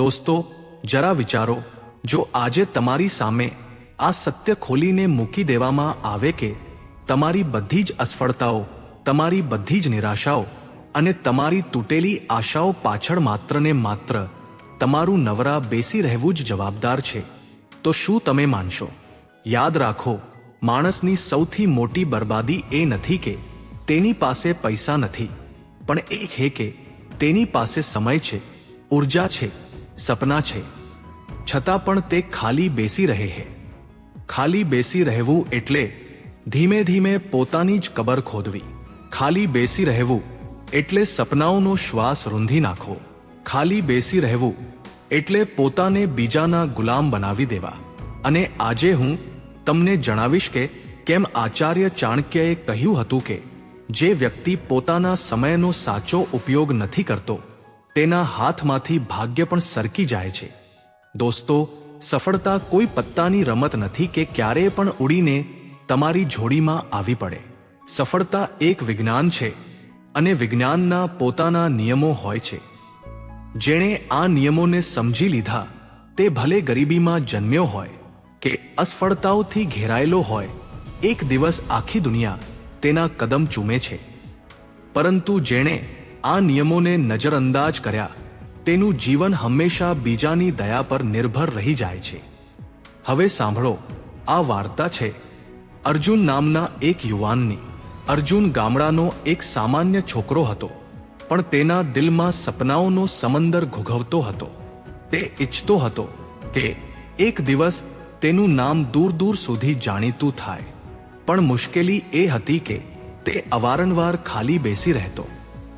દોસ્તો, જરા વિચારો, જો આજે તમારી સામે આ સત્ય ખોલીને મૂકી દેવામાં આવે કે તમારી બધી જ અસફળતાઓ, તમારી બધી જ નિરાશાઓ અને તમારી તૂટેલી આશાઓ પાછળ માત્ર ને માત્ર તમારું નવરા બેસી રહેવું જ જવાબદાર છે, તો શું તમે માનશો? યાદ રાખો, માણસની સૌથી મોટી બરબાદી એ નથી કે તેની પાસે પૈસા નથી, પણ એ છે કે તેની પાસે સમય છે, ઉર્જા છે, સપના છે, છતાં પણ તે ખાલી બેસી રહે છે. ખાલી બેસી રહેવું એટલે ધીમે ધીમે પોતાની જ કબર ખોદવી. ખાલી બેસી રહેવું એટલે સપનાઓનો શ્વાસ રૂંધી નાખવો. ખાલી બેસી રહેવું એટલે પોતાને બીજાના ગુલામ બનાવી દેવા. અને આજે હું તમને જણાવીશ કે કેમ આચાર્ય ચાણક્યએ કહ્યું હતું કે જે વ્યક્તિ પોતાના સમયનો સાચો ઉપયોગ નથી કરતો, તેના હાથમાંથી ભાગ્ય પણ સરકી જાય છે. દોસ્તો, સફળતા કોઈ પત્તાની રમત નથી કે ક્યારેય પણ ઉડીને તમારી જોડીમાં આવી પડે. સફળતા એક વિજ્ઞાન છે અને વિજ્ઞાનના પોતાના નિયમો હોય છે. જેણે આ નિયમોને સમજી લીધા તે ભલે ગરીબીમાં જન્મ્યો હોય કે અસફળતાઓથી ઘેરાયેલો હોય, એક દિવસ આખી દુનિયા તેના કદમ ચૂમે છે. પરંતુ જેણે આ નિયમોને નજરઅંદાજ કર્યા, તેનું જીવન હંમેશા બીજાની દયા પર નિર્ભર રહી જાય છે. હવે સાંભળો, આ વાર્તા છે અર્જુન નામના એક યુવાનની. અર્જુન ગામડાનો એક સામાન્ય છોકરો હતો, પણ તેના દિલમાં સપનાઓનો સમંદર ઘૂઘવતો હતો. તે ઈચ્છતો હતો કે એક દિવસ તેનું નામ દૂર દૂર સુધી જાણીતું થાય. પણ મુશ્કેલી એ હતી કે તે અવારનવાર ખાલી બેસી રહેતો.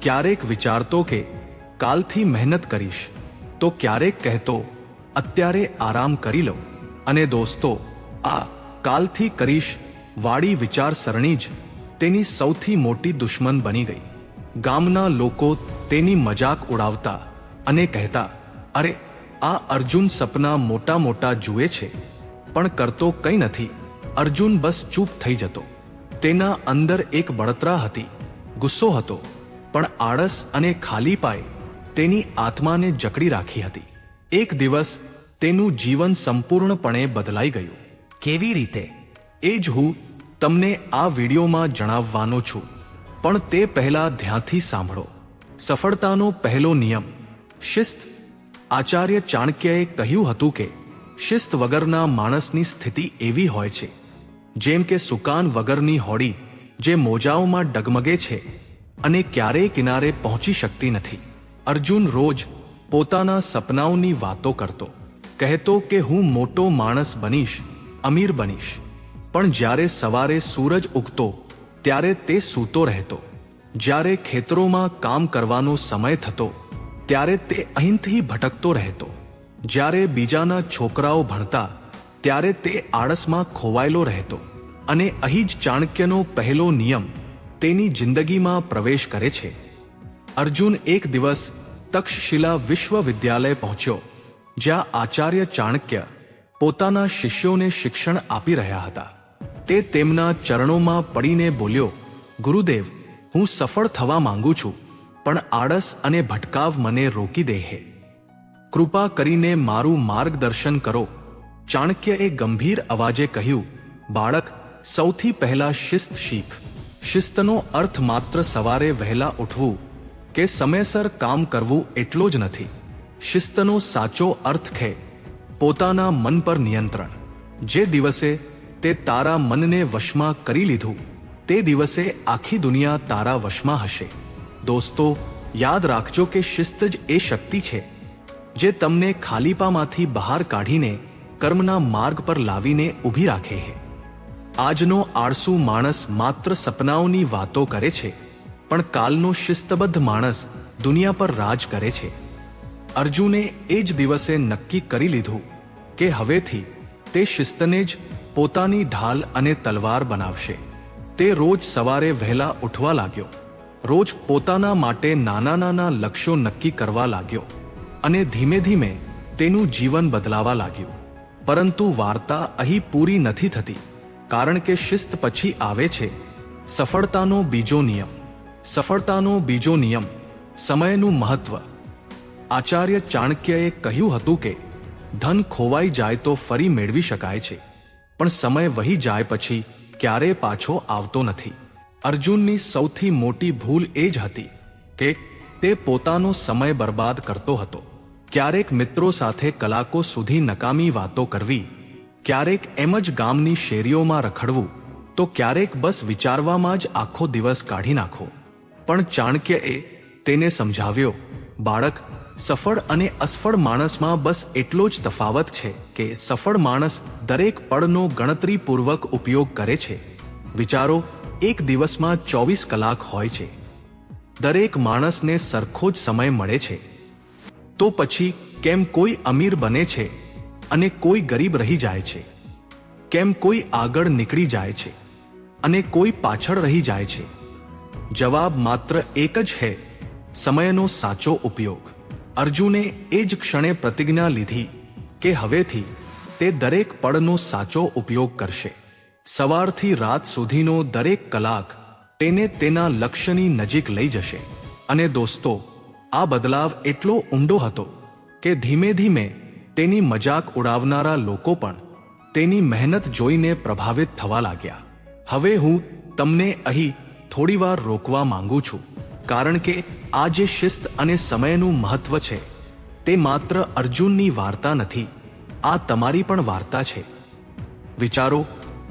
ક્યારેક વિચારતો કે કાલથી મહેનત કરીશ, તો ક્યારેક કહેતો અત્યારે આરામ કરી લો. અને દોસ્તો, આ કાલથી કરીશ વાળી વિચારસરણી જ તેની સૌથી મોટી દુશ્મન બની ગઈ. ગામના લોકો તેની મજાક ઉડાવતા અને કહેતા, અરે આ અર્જુન સપના મોટા મોટા જુએ છે, પણ કરતો કંઈ નથી. અર્જુન બસ ચૂપ થઈ જતો. તેના અંદર એક બળતરા હતી, ગુસ્સો હતો, પણ આળસ અને ખાલીપાએ તેની આત્માને જકડી રાખી હતી. એક દિવસ તેનું જીવન સંપૂર્ણપણે બદલાઈ ગયું. કેવી રીતે? એ જ હું તમને આ વિડીયોમાં જણાવવાનો છું. પણ તે પહેલા ધ્યાનથી સાંભળો. સફળતાનો પહેલો નિયમ, શિસ્ત. આચાર્ય ચાણક્યએ કહ્યું હતું કે શિસ્ત વગરના માણસની સ્થિતિ એવી હોય છે જેમ કે સુકાન વગરની હોડી જે મોજાઓમાં ડગમગે છે અને ક્યારેય કિનારે પહોંચી શકતી નથી. અર્જુન રોજ પોતાના સપનાઓની વાતો કરતો. કહેતો કે હું મોટો માણસ બનીશ, અમીર બનીશ. પણ જ્યારે સવારે સૂરજ ઉગતો ત્યારે તે સૂતો રહેતો. જ્યારે ખેતરોમાં કામ કરવાનો સમય થતો ત્યારે તે અહીંથી ભટકતો રહેતો. જ્યારે બીજાના છોકરાઓ ભણતા ત્યારે તે આળસમાં ખોવાયેલો રહેતો. અને અહીં જ ચાણક્યનો પહેલો નિયમ તેની જિંદગીમાં પ્રવેશ કરે છે. અર્જુન એક દિવસ તક્ષશિલા વિશ્વવિદ્યાલય પહોંચ્યો, જ્યાં આચાર્ય ચાણક્ય પોતાના શિષ્યોને શિક્ષણ આપી રહ્યા હતા. તે તેમના ચરણોમાં પડીને બોલ્યો, ગુરુદેવ, હું સફળ થવા માંગુ છું, પણ આળસ અને ભટકાવ મને રોકી દે છે. કૃપા કરીને મારું માર્ગદર્શન કરો. ચાણક્યએ ગંભીર અવાજે કહ્યું, બાળક, સૌથી પહેલા શિસ્ત શીખ. શિસ્તનો અર્થ માત્ર સવારે વહેલા ઉઠવું કે સમયસર કામ કરવું એટલો જ નથી. શિસ્તનો સાચો અર્થ છે પોતાના મન પર નિયંત્રણ. જે દિવસે તે તારા મનને વશમાં કરી લીધું, તે દિવસે આખી દુનિયા તારા વશમાં હશે. દોસ્તો, યાદ રાખજો કે શિસ્ત જ એ શક્તિ છે જે તમને ખાલીપામાંથી બહાર કાઢીને કર્મના માર્ગ પર લાવીને ઊભી રાખે છે. આજનો આળસુ માણસ માત્ર સપનાઓની વાતો કરે છે, પણ કાલનો શિસ્તબદ્ધ માણસ દુનિયા પર રાજ કરે છે. અર્જુને એ જ દિવસે નક્કી કરી લીધું કે હવેથી તે શિસ્તને જ પોતાની ઢાલ અને તલવાર બનાવશે. તે રોજ સવારે વહેલા ઉઠવા લાગ્યો. રોજ પોતાના માટે નાના નાના લક્ષ્યો નક્કી કરવા લાગ્યો અને ધીમે ધીમે તેનું જીવન બદલાવા લાગ્યું. પરંતુ વાર્તા અહીં પૂરી નથી થતી, કારણ કે શિસ્ત પછી આવે છે સફળતાનો બીજો નિયમ. સફળતાનો બીજો નિયમ, સમયનું મહત્વ. આચાર્ય ચાણક્યએ કહ્યું હતું કે ધન ખોવાઈ જાય તો ફરી મેળવી શકાય છે, પણ સમય વહી જાય પછી ક્યારેય પાછો આવતો નથી. અર્જુનની સૌથી મોટી ભૂલ એ જ હતી કે તે પોતાનો સમય બરબાદ કરતો હતો. ક્યારેક મિત્રો સાથે કલાકો સુધી નકામી વાતો કરવી, ક્યારેક એમ જ ગામની શેરીઓમાં રખડવું, તો ક્યારેક બસ વિચારવામાં જ આખો દિવસ કાઢી નાખો. પણ ચાણક્યએ તેને સમજાવ્યો, બાળક, સફળ અને અસફળ માણસમાં બસ એટલો જ તફાવત છે કે સફળ માણસ દરેક પળનો ગણતરીપૂર્વક ઉપયોગ કરે છે. વિચારો, એક દિવસમાં 24 કલાક હોય છે. દરેક માણસને સરખો જ સમય મળે છે. તો પછી કેમ કોઈ અમીર બને છે અને કોઈ ગરીબ રહી જાય છે? કેમ કોઈ આગળ નીકળી જાય છે અને કોઈ પાછળ રહી જાય છે? જવાબ માત્ર એક જ છે, સમયનો સાચો ઉપયોગ. અર્જુને એ જ ક્ષણે પ્રતિજ્ઞા લીધી કે હવેથી તે દરેક પળનો સાચો ઉપયોગ કરશે. સવારથી રાત સુધીનો દરેક કલાક તેને તેના લક્ષ્યની નજીક લઈ જશે. અને દોસ્તો, આ બદલાવ એટલો ઊંડો હતો કે ધીમે ધીમે તેની મજાક ઉડાવનારા લોકો પણ તેની મહેનત જોઈને પ્રભાવિત થવા લાગ્યા. હવે હું તમને અહીં થોડીવાર રોકવા માંગુ છું, કારણ કે આ જે શિસ્ત અને સમયનું મહત્વ છે તે માત્ર અર્જુનની વાર્તા નથી, આ તમારી પણ વાર્તા છે. વિચારો,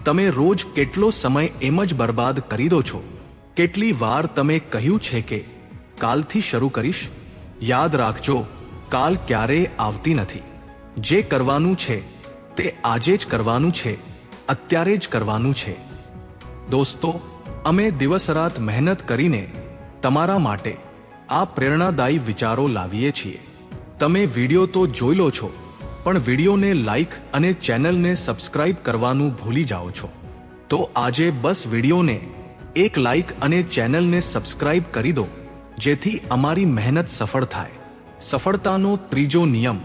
તમે રોજ કેટલો સમય એમ જ બરબાદ કરી દો છો? કેટલી વાર તમે કહ્યું છે કે કાલથી શરૂ કરીશ? યાદ રાખજો, કાલ ક્યારેય આવતી નથી. જે કરવાનું છે તે આજે જ કરવાનું છે, અત્યારે જ કરવાનું છે. દોસ્તો, અમે દિવસ-રાત મહેનત કરીને તમારા માટે આ પ્રેરણાદાયી વિચારો લાવીએ છીએ. તમે વિડીયો તો જોઈ લો છો, પણ વિડીયોને લાઈક અને ચેનલને સબસ્ક્રાઇબ કરવાનું ભૂલી જાઓ છો. તો આજે બસ વિડીયોને એક લાઈક અને ચેનલને સબસ્ક્રાઇબ કરી દો, જેથી અમારી મહેનત સફળ થાય. સફળતાનો ત્રીજો નિયમ,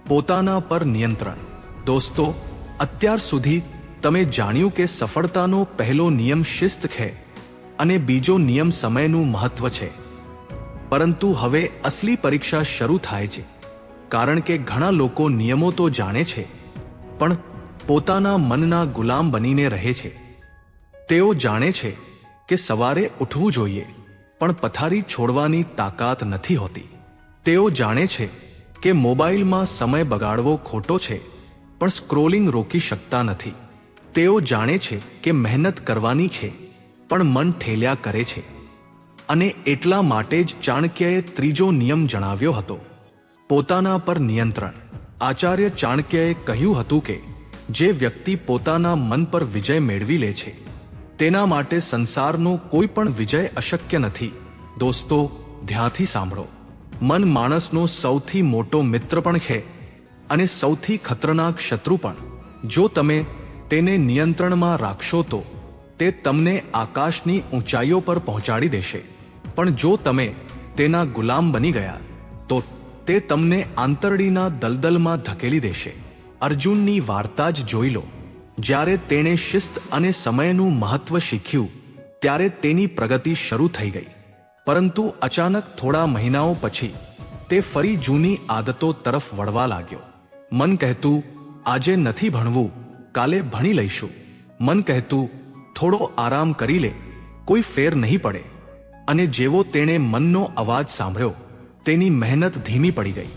પોતાના પર નિયંત્રણ. દોસ્તો, અત્યાર સુધી તમે જાણ્યું કે સફળતાનો પહેલો નિયમ શિસ્ત છે અને બીજો નિયમ સમયનું મહત્વ છે. પરંતુ હવે અસલી પરીક્ષા શરૂ થાય છે, કારણ કે ઘણા લોકો નિયમો તો જાણે છે, પણ પોતાના મનના ગુલામ બનીને રહે છે. તેઓ જાણે છે કે સવારે ઉઠવું જોઈએ, પણ પથારી છોડવાની તાકાત નથી હોતી. તેઓ જાણે છે કે મોબાઈલમાં સમય બગાડવો ખોટો છે, પણ સ્ક્રોલિંગ રોકી શકતા નથી. તેઓ જાણે છે કે મહેનત કરવાની છે, પણ મન ઠેલ્યા કરે છે. અને એટલા માટે જ ચાણક્યએ ત્રીજો નિયમ જણાવ્યો હતો, પોતાના પર નિયંત્રણ. આચાર્ય ચાણક્યએ કહ્યું હતું કે જે વ્યક્તિ પોતાના મન પર વિજય મેળવી લે છે, તેના માટે સંસારનો કોઈ પણ વિજય અશક્ય નથી. દોસ્તો, ધ્યાનથી સાંભળો, મન માણસનો સૌથી મોટો મિત્ર પણ છે અને સૌથી ખતરનાક શત્રુ પણ. જો તમે તેને નિયંત્રણમાં રાખશો તો તે તમને આકાશની ઊંચાઈઓ પર પહોંચાડી દેશે, પણ જો તમે તેના ગુલામ બની ગયા તો તે તમને આંતરડીના દલદલમાં ધકેલી દેશે. અર્જુનની વાર્તા જ જોઈ લો. જ્યારે તેણે શિસ્ત અને સમયનું મહત્વ શીખ્યું, ત્યારે તેની પ્રગતિ શરૂ થઈ ગઈ. પરંતુ અચાનક થોડા મહિનાઓ પછી તે ફરી જૂની આદતો તરફ વળવા લાગ્યો. મન કહેતું, આજે નથી ભણવું, કાલે ભણી લઈશું. મન કહેતું, થોડો આરામ કરી લે, કોઈ ફેર નહીં પડે. અને જેવો તેણે મનનો અવાજ સાંભળ્યો, તેની મહેનત ધીમી પડી ગઈ.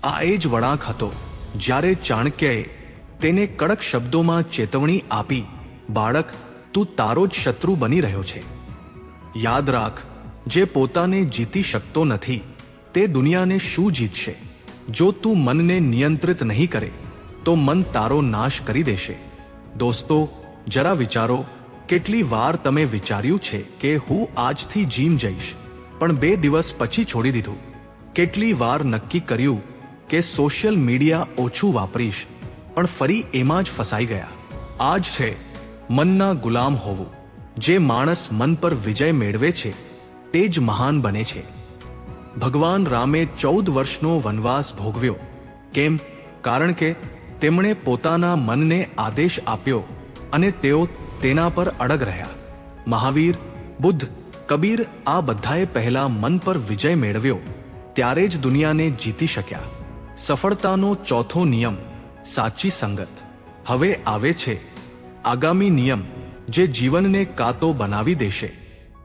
આ એ જ વળાંક હતો જ્યારે ચાણક્યએ તેને કડક શબ્દોમાં ચેતવણી આપી, બાળક, તું તારો જ શત્રુ બની રહ્યો છે. યાદ રાખ, જે પોતાને જીતી શકતો નથી તે દુનિયાને શું જીતશે? જો તું મનને નિયંત્રિત નહીં કરે તો મન તારો નાશ કરી દેશે. દોસ્તો, જરા વિચારો, કેટલી વાર તમે વિચાર્યું છે કે હું આજથી જીમ જઈશ, પણ 2 દિવસ પછી છોડી દીધું? કેટલી વાર નક્કી કર્યું કે સોશિયલ મીડિયા ઓછું વાપરીશ, પણ ફરી એમાં જ ફસાઈ ગયા? આ જ છે મનના ગુલામ હોવું. જે માણસ મન પર વિજય મેળવે છે તે જ મહાન બને છે. ભગવાન રામે 14 વર્ષનો વનવાસ ભોગવ્યો. કેમ? કારણ કે તેમણે પોતાના મનને આદેશ આપ્યો અને તેઓ તેના પર અડગ રહ્યા. મહાવીર, બુદ્ધ, કબીર, આ બધાએ પહેલા મન પર વિજય મેળવ્યો, ત્યારે જ દુનિયાને જીતી શક્યા. સફળતાનો ચોથો નિયમ, સાચી સંગત. હવે આવે છે આગામી નિયમ, જે જીવનને કાં તો બનાવી દેશે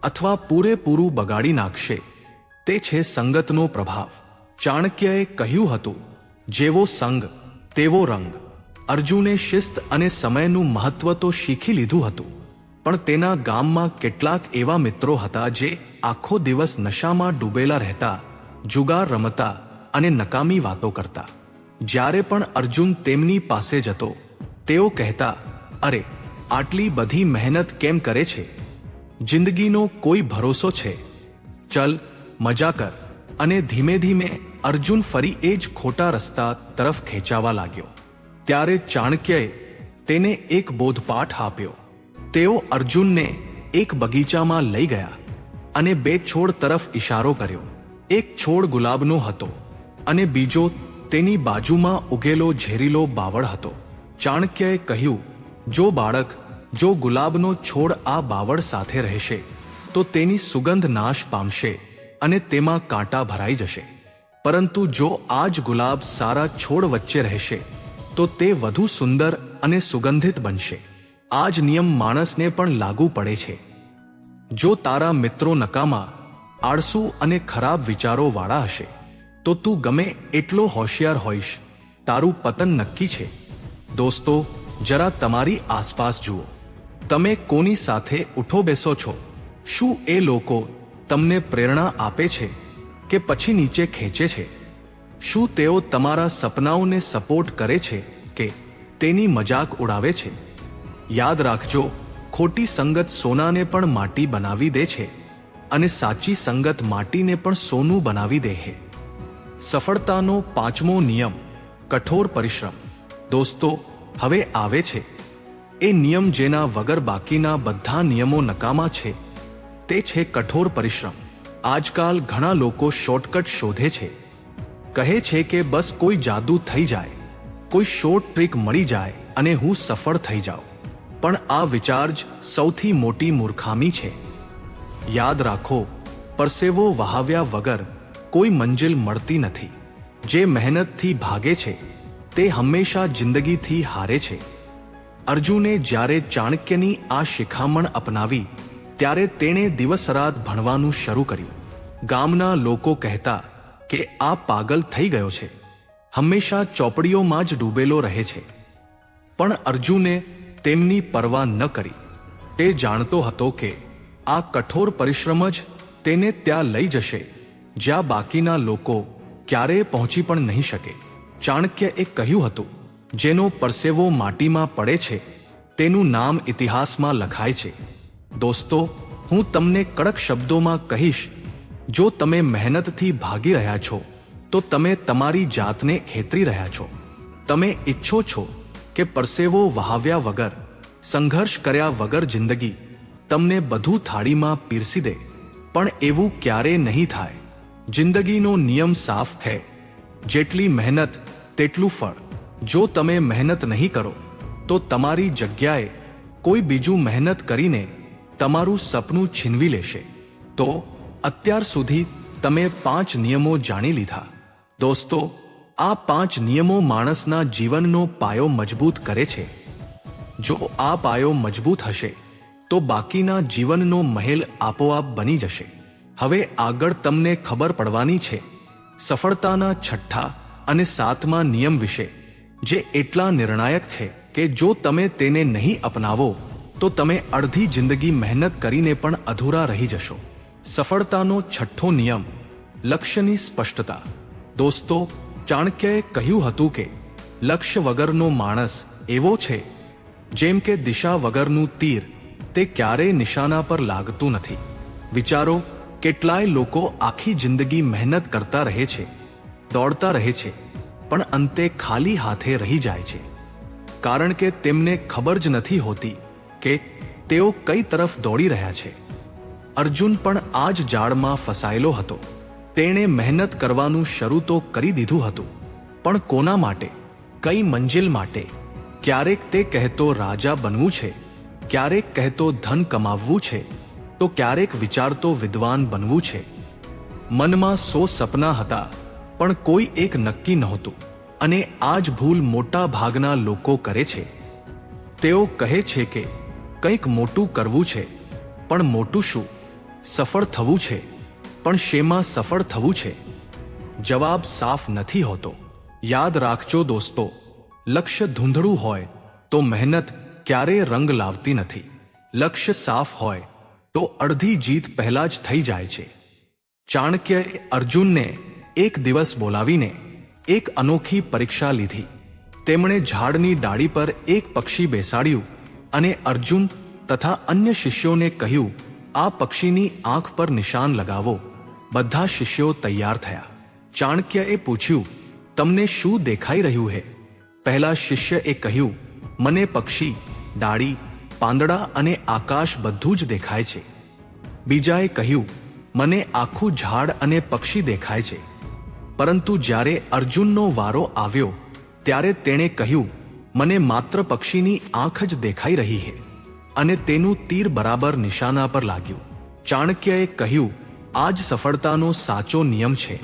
અથવા પૂરેપૂરું બગાડી નાખશે. તે છે સંગતનો પ્રભાવ. ચાણક્યએ કહ્યું હતું, જેવો સંગ તેવો રંગ. અર્જુને શિસ્ત અને સમયનું મહત્વ તો શીખી લીધું હતું, પણ તેના ગામમાં કેટલાક એવા મિત્રો હતા જે આખો દિવસ નશામાં ડૂબેલા રહેતા, જુગાર રમતા અને નકામી વાતો કરતા. જ્યારે પણ અર્જુન તેમની પાસે જતો, તેઓ કહેતા, અરે આટલી બધી મહેનત કેમ કરે છે? જિંદગીનો કોઈ ભરોસો છે? ચલ મજા કર. અને ધીમે ધીમે અર્જુન ફરી એ જ ખોટા રસ્તા તરફ ખેંચાવા લાગ્યો. ત્યારે ચાણક્યએ તેને એક બોધપાઠ આપ્યો. તેઓ અર્જુનને એક બગીચામાં લઈ ગયા અને બે છોડ તરફ ઇશારો કર્યો. એક છોડ ગુલાબનો હતો અને બીજો તેની બાજુમાં ઉગેલો ઝેરીલો બાવળ હતો. ચાણક્યએ કહ્યું, જો ગુલાબનો છોડ આ બાવળ સાથે રહેશે તો તેની સુગંધ નાશ પામશે અને તેમાં કાંટા ભરાઈ જશે. પરંતુ જો આ જ ગુલાબ સારા છોડ વચ્ચે રહેશે તો તે વધુ સુંદર અને સુગંધિત બનશે. આ જ નિયમ માણસને પણ લાગુ પડે છે. જો તારા મિત્રો નકામા, આળસુ અને ખરાબ વિચારો વાળા હશે તો તું ગમે એટલો હોશિયાર હોઈશ, તારું પતન નક્કી છે. દોસ્તો, જરા તમારી આસપાસ જુઓ. તમે કોની સાથે ઉઠો બેસો છો? શું એ લોકો તમને પ્રેરણા આપે છે કે પછી નીચે ખેંચે છે? શું તેઓ તમારા સપનાઓને સપોર્ટ કરે છે કે તેની મજાક ઉડાવે છે? યાદ રાખજો, ખોટી સંગત સોનાને પણ માટી બનાવી દે છે અને સાચી સંગત માટીને પણ સોનું બનાવી દે છે. સફળતાનો પાંચમો નિયમ, કઠોર પરિશ્રમ. દોસ્તો, હવે આવે છે એ નિયમ જેના વગર બાકીના બધા નિયમો નકામા છે. તે છે કઠોર પરિશ્રમ. આજકાલ ઘણા લોકો શોર્ટકટ શોધે છે. કહે છે કે બસ કોઈ જાદુ થઈ જાય, કોઈ શોર્ટ ટ્રીક મળી જાય અને હું સફળ થઈ જાઉં. પણ આ વિચાર જ સૌથી મોટી મૂર્ખામી છે. યાદ રાખો, પરસેવો વહાવ્યા વગર કોઈ મંજિલ મળતી નથી. જે મહેનતથી ભાગે છે તે હંમેશા જિંદગીથી હારે છે. અર્જુને જ્યારે ચાણક્યની આ શિખામણ અપનાવી ત્યારે તેણે દિવસ-રાત ભણવાનું શરૂ કર્યું. ગામના લોકો કહેતા કે આ પાગલ થઈ ગયો છે, હંમેશા ચોપડીઓમાં જ ડૂબેલો રહે છે. પણ અર્જુને તેમની પરવા ન કરી. તે જાણતો હતો કે આ કઠોર પરિશ્રમ જ તેને ત્યાં લઈ જશે જ્યાં બાકીના લોકો ક્યારેય પહોંચી પણ નહીં શકે. ચાણક્યએ કહ્યું હતું, જેનો પરસેવો માટીમાં પડે છે તેનું નામ ઇતિહાસમાં લખાય છે. દોસ્તો, હું તમને કડક શબ્દોમાં કહીશ, જો તમે મહેનતથી ભાગી રહ્યા છો તો તમે તમારી જાતને ખેતરી રહ્યા છો. તમે ઈચ્છો છો કે પરસેવો વહાવ્યા વગર, સંઘર્ષ કર્યા વગર જિંદગી તમને બધું થાળીમાં પીરસી દે, પણ એવું ક્યારેય નહીં થાય. જિંદગીનો નિયમ સાફ છે, જેટલી મહેનત તેટલું ફળ. જો તમે મહેનત નહીં કરો તો તમારી જગ્યાએ કોઈ બીજું મહેનત કરીને તમારું સપનું છીનવી લેશે. તો અત્યાર સુધી તમે 5 નિયમો જાણી લીધા. દોસ્તો, આ 5 નિયમો માણસના જીવનનો પાયો મજબૂત કરે છે. જો આ પાયો મજબૂત હશે તો બાકીના જીવનનો મહેલ આપોઆપ બની જશે. હવે આગળ તમને ખબર પડવાની છે સફળતાના 6થા અને 7મા નિયમ વિશે, જે એટલા નિર્ણાયક છે કે જો તમે તેને નહીં અપનાવો તો તમે અડધી જિંદગી મહેનત કરીને પણ અધૂરા રહી જશો. સફળતાનો 6થો નિયમ, લક્ષ્યની સ્પષ્ટતા. દોસ્તો, ચાણક્યએ કહ્યું હતું કે લક્ષ્ય વગરનો માણસ એવો છે જેમ કે દિશા વગરનું તીર, તે ક્યારેય નિશાના પર લાગતું નથી. વિચારો, કેટલાય લોકો આખી જિંદગી મહેનત કરતા રહે છે, દોડતા રહે છે, પણ અંતે ખાલી હાથે રહી જાય છે. કારણ કે તેમને ખબર જ નથી હોતી કે તેઓ કઈ તરફ દોડી રહ્યા છે. અર્જુન પણ આ જ જાળમાં ફસાયેલો હતો. તેણે મહેનત કરવાનું શરૂ તો કરી દીધું હતું, પણ કોના માટે? કઈ મંજિલ માટે? ક્યારેક તે કહેતો રાજા બનવું છે, ક્યારેક કહેતો ધન કમાવવું છે, તો ક્યારેક વિચારતો વિદ્વાન બનવું છે. મનમાં 100 સપના હતા, પણ કોઈ એક નક્કી નહોતું. અને આ જ ભૂલ મોટા ભાગના લોકો કરે છે. તેઓ કહે છે કે કંઈક મોટું કરવું છે, પણ મોટું શું? સફળ થવું છે, પણ શેમાં સફળ થવું છે? જવાબ સાફ નથી હોતો. યાદ રાખજો દોસ્તો, લક્ષ્ય ધૂંધળું હોય તો મહેનત ક્યારેય રંગ લાવતી નથી. લક્ષ્ય સાફ હોય તો અડધી જીત પહેલા જ થઈ જાય છે. ચાણક્યએ અર્જુનને એક દિવસ બોલાવીને એક અનોખી પરીક્ષા લીધી. તેમણે ઝાડની ડાળી પર એક પક્ષી બેસાડ્યું અને અર્જુન તથા અન્ય શિષ્યોને કહ્યું, આ પક્ષીની આંખ પર નિશાન લગાવો. બધા શિષ્યો તૈયાર થયા. ચાણક્યએ પૂછ્યું, તમને શું દેખાઈ રહ્યું છે? પહેલા શિષ્યએ કહ્યું, મને પક્ષી, ડાળી, પાંદડા અને આકાશ બધું જ દેખાય છે. બીજાએ કહ્યું, મને આખું ઝાડ અને પક્ષી દેખાય છે. પરંતુ જ્યારે અર્જુનનો વારો આવ્યો ત્યારે તેણે કહ્યું, મને માત્ર પક્ષીની આંખ જ દેખાઈ રહી છે. અને તેનું તીર બરાબર નિશાના પર લાગ્યું. ચાણક્યએ કહ્યું, આ જ સફળતાનો સાચો નિયમ છે.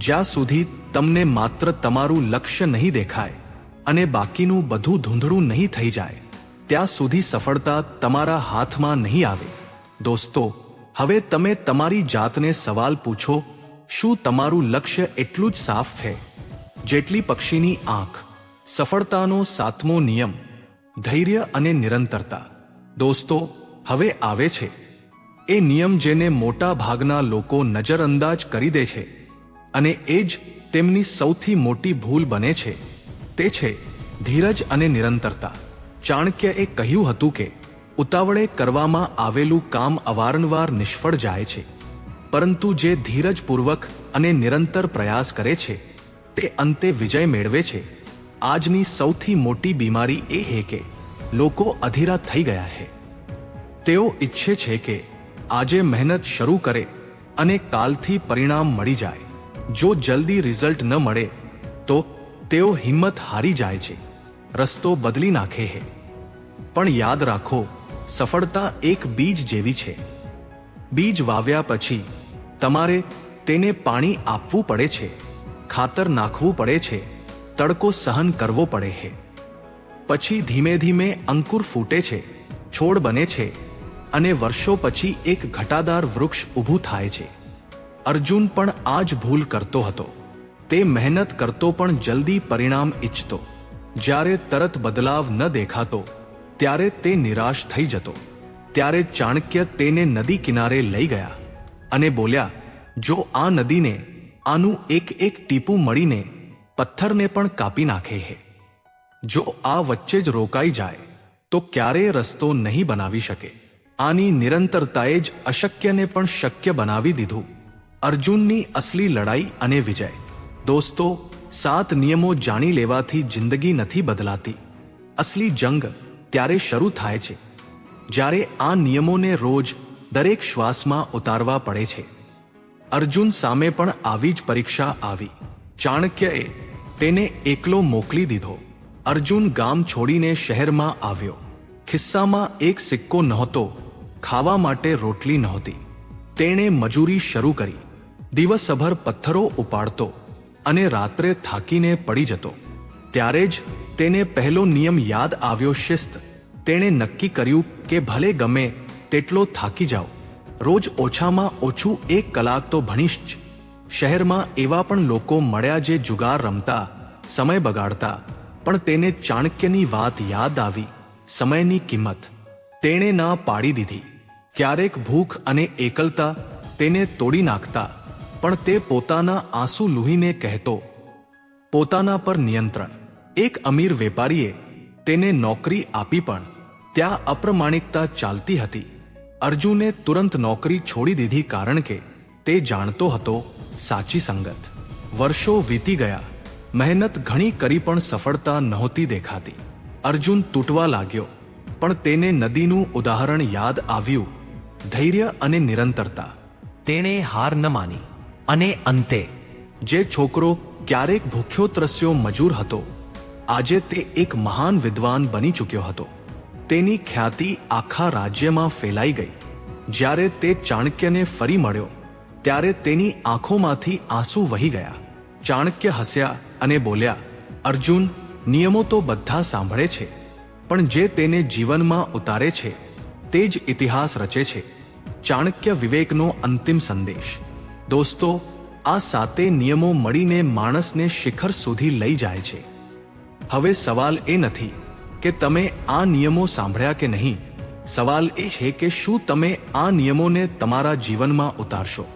જ્યાં સુધી તમને માત્ર તમારું લક્ષ્ય નહીં દેખાય અને બાકીનું બધું ધૂંધળું નહીં થઈ જાય, ત્યાં સુધી સફળતા તમારા હાથમાં નહીં આવે. દોસ્તો, હવે તમે તમારી જાતને સવાલ પૂછો, શું તમારું લક્ષ્ય એટલું જ સાફ છે જેટલી પક્ષીની આંખ? સફળતાનો 7મો નિયમ, ધૈર્ય અને નિરંતરતા. દોસ્તો, હવે આવે છે એ નિયમ જેને મોટા ભાગના લોકો નજરઅંદાજ કરી દે છે, અને એ જ તેમની સૌથી મોટી ભૂલ બને છે. તે છે ધીરજ અને નિરંતરતા. ચાણક્યએ કહ્યું હતું કે ઉતાવળે કરવામાં આવેલું કામ અવારનવાર નિષ્ફળ જાય છે, પરંતુ જે ધીરજપૂર્વક અને નિરંતર પ્રયાસ કરે છે તે અંતે વિજય મેળવે છે. આજની સૌથી મોટી બીમારી એ છે કે લોકો અધીરા થઈ ગયા છે. તેઓ ઈચ્છે છે કે આજે મહેનત શરૂ કરે અને કાલથી પરિણામ મળી જાય. જો જલ્દી રિઝલ્ટ ન મળે તો તેઓ હિંમત હારી જાય છે, રસ્તો બદલી નાખે છે. પણ યાદ રાખો, સફળતા એક બીજ જેવી છે. બીજ વાવ્યા પછી તમારે તેને પાણી આપવું પડે છે, ખાતર નાખવું પડે છે, તડકો સહન કરવો પડે છે. પછી ધીમે ધીમે અંકુર ફૂટે છે, છોડ બને છે અને વર્ષો પછી એક ઘટાદાર વૃક્ષ ઊભું થાય છે. અર્જુન પણ આ જ ભૂલ કરતો હતો. તે મહેનત કરતો પણ જલ્દી પરિણામ ઈચ્છતો. જ્યારે તરત બદલાવ ન દેખાતો ત્યારે તે નિરાશ થઈ જતો. ત્યારે ચાણક્ય તેને નદી કિનારે લઈ ગયા અને બોલ્યા, જો આ નદીને આનું એક એક ટીપું મળીને પથ્થરને પણ કાપી નાખે છે, જો આ વચ્ચે જ રોકાઈ જાય તો ક્યારેય રસ્તો નહીં બનાવી શકે. આની નિરંતરતાએ જ અશક્યને પણ શક્ય બનાવી દીધું. અર્જુનની અસલી લડાઈ અને વિજય. દોસ્તો, 7 નિયમો જાણી લેવાથી જિંદગી નથી બદલાતી. અસલી જંગ ત્યારે શરૂ થાય છે જ્યારે આ નિયમોને રોજ દરેક શ્વાસમાં ઉતારવા પડે છે. અર્જુન સામે પણ આવી જ પરીક્ષા આવી. ચાણક્યએ તેને એકલો મોકલી દીધો. અર્જુન ગામ છોડીને શહેરમાં આવ્યો. ખિસ્સામાં એક સિક્કો નહોતો, ખાવા માટે રોટલી નહોતી. તેણે મજૂરી શરૂ કરી. દિવસભર પથ્થરો ઉપાડતો અને રાત્રે થાકીને પડી જતો. ત્યારે જ તેને પહેલો નિયમ યાદ આવ્યો, શિસ્ત. તેણે નક્કી કર્યું કે ભલે ગમે તેટલો થાકી જાઓ, રોજ ઓછામાં ઓછું 1 કલાક તો ભણીશ જ. શહેરમાં એવા પણ લોકો મળ્યા જે જુગાર રમતા, સમય બગાડતા, પણ તેને ચાણક્યની વાત યાદ આવી, સમયની કિંમત. તેણે ના પાડી દીધી. ક્યારેક ભૂખ અને એકલતા તેને તોડી નાખતા, પણ તે પોતાના આંસુ લૂહીને કહેતો, પોતાના પર નિયંત્રણ. એક અમીર વેપારીએ તેને નોકરી આપી, પણ ત્યાં અપ્રમાણિકતા ચાલતી હતી. અર્જુને તુરંત નોકરી છોડી દીધી, કારણ કે તે જાણતો હતો સાચી સંગત. વર્ષો વીતી ગયા. મહેનત ઘણી કરી પણ સફળતા નહોતી દેખાતી. અર્જુન તૂટવા લાગ્યો, પણ તેને નદીનું ઉદાહરણ યાદ આવ્યું, ધૈર્ય અને નિરંતરતા. તેણે હાર ન માની અને અંતે જે છોકરો ક્યારેક ભૂખ્યો ત્રસ્યો મજૂર હતો, આજે તે એક મહાન વિદ્વાન બની ચૂક્યો હતો. તેની ખ્યાતિ આખા રાજ્યમાં ફેલાઈ ગઈ. જ્યારે તે ચાણક્યને ફરી મળ્યો ત્યારે તેની આંખોમાંથી આંસુ વહી ગયા. ચાણક્ય હસ્યા અને બોલ્યા, અર્જુન, નિયમો તો બધા સાંભળે છે, પણ જે તેને જીવનમાં ઉતારે છે તે જ ઇતિહાસ રચે છે. ચાણક્ય વિવેકનો અંતિમ સંદેશ. દોસ્તો, આ 7 નિયમો મળીને માણસને શિખર સુધી લઈ જાય છે. હવે સવાલ એ નથી કે તમે આ નિયમો સાંભળ્યા કે નહીં. સવાલ એ છે કે શું તમે આ નિયમોને તમારા જીવનમાં ઉતારશો.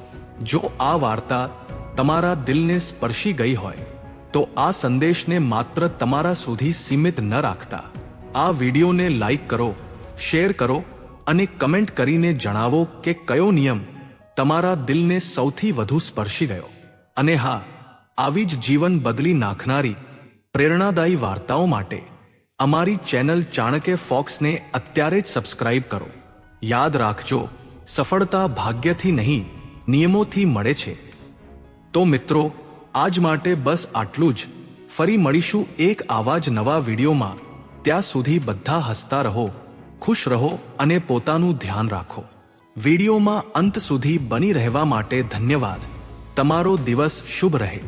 જો આ વાર્તા તમારા દિલને સ્પર્શી ગઈ હોય તો આ સંદેશને માત્ર તમારા સુધી સીમિત ન રાખતા આ વિડીયોને લાઈક કરો, શેર કરો અને કમેન્ટ કરીને જણાવો કે કયો નિયમ તમારા દિલને સૌથી વધુ સ્પર્શી ગયો. અને હા, આવી જ જીવન બદલી નાખનારી પ્રેરણાદાયી વાર્તાઓ માટે અમારી ચેનલ ચાણક્ય ફોક્સને અત્યારે જ સબસ્ક્રાઇબ કરો. યાદ રાખજો, સફળતા ભાગ્યથી નહીં, નિયમોથી મળે છે. તો મિત્રો, આજ માટે બસ આટલું જ. ફરી મળીશું એક આવા જ નવા વિડીયોમાં. ત્યાં સુધી બધા હસતા રહો, ખુશ રહો અને પોતાનું ધ્યાન રાખો. વિડીયોમાં અંત સુધી બની રહેવા માટે ધન્યવાદ. તમારો દિવસ શુભ રહે.